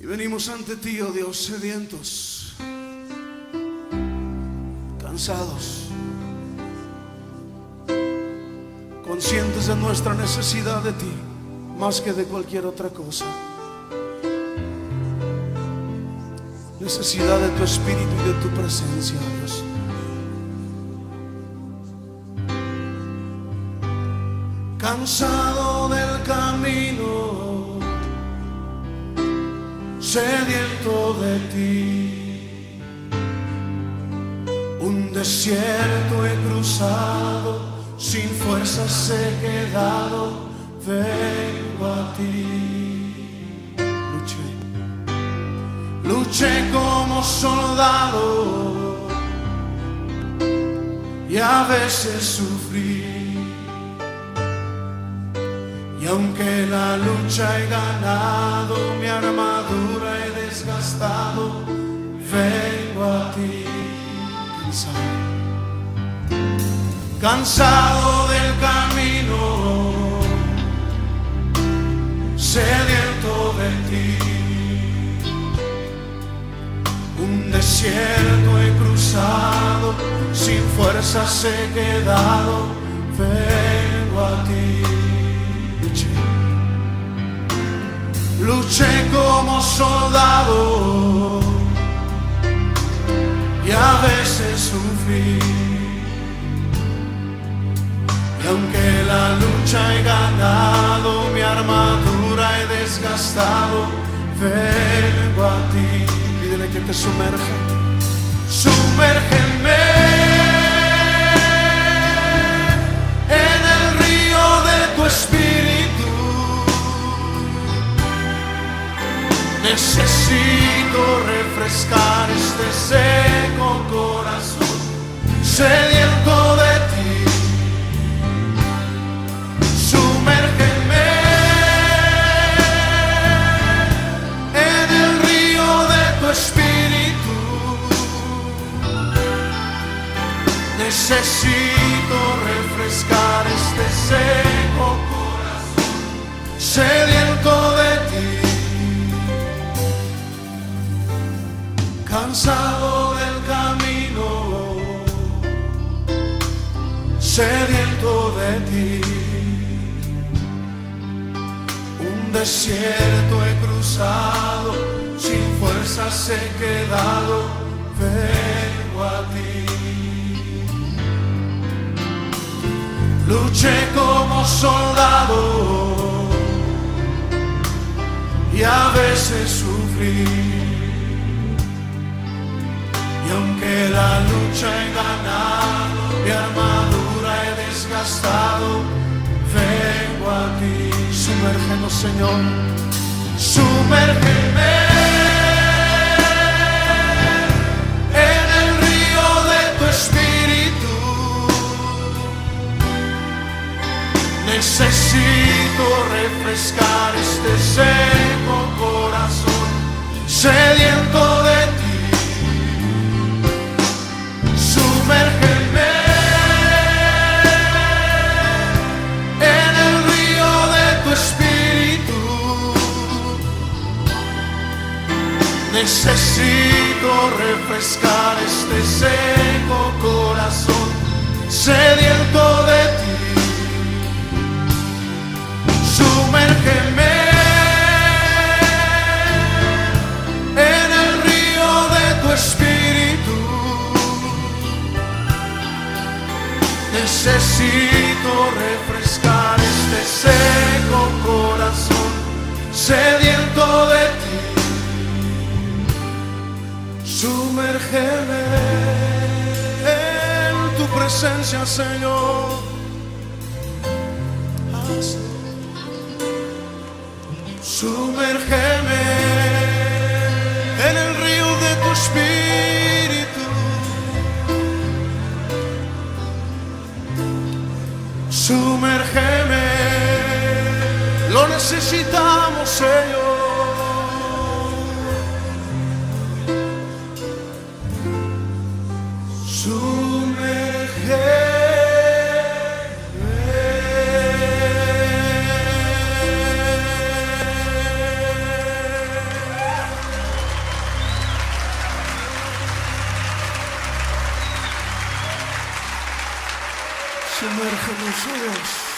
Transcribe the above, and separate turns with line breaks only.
Y venimos ante ti, oh Dios, sedientos, cansados, conscientes de nuestra necesidad de ti, más que de cualquier otra cosa. Necesidad de tu espíritu y de tu presencia, Dios. Cansado del camino, sediento de ti. Un desierto he cruzado, sin fuerzas he quedado, vengo a ti. Luché como soldado y a veces sufrí. Y aunque la lucha he ganado, mi armadura he desgastado, vengo a ti. Cansado del camino, sediento de ti. Un desierto he cruzado, sin fuerzas he quedado, vengo a ti. Luché como soldado y a veces sufrí. Y aunque la lucha he ganado, mi armadura he desgastado, vengo a ti. Pídele que te sumerja. Sumérgeme en el río de tu espíritu. Necesito refrescar este seco corazón, sediento de ti. Sumérgeme en el río de tu espíritu. Necesito refrescar este seco corazón, sediento de ti. Cansado del camino, sediento de ti. Un desierto he cruzado, sin fuerzas he quedado, vengo a ti. Luché como soldado y a veces sufrí. Y aunque la lucha he ganado, mi armadura he desgastado, vengo a ti. Sumérgenos, Señor, sumérgeme en el río de tu espíritu. Necesito refrescar este seco corazón, sediento de ti. Sumérgeme en el río de tu espíritu. Necesito refrescar este seco corazón, sediento de ti. Sumérgeme en el río de tu espíritu. Necesito refrescar este seco corazón, sediento de ti. Sumérgeme en tu presencia, Señor. Sumérgeme en el río de tu espíritu. Sumérgeme, lo necesitamos, Señor. Sumérgeme Sumérgenos, oh Dios.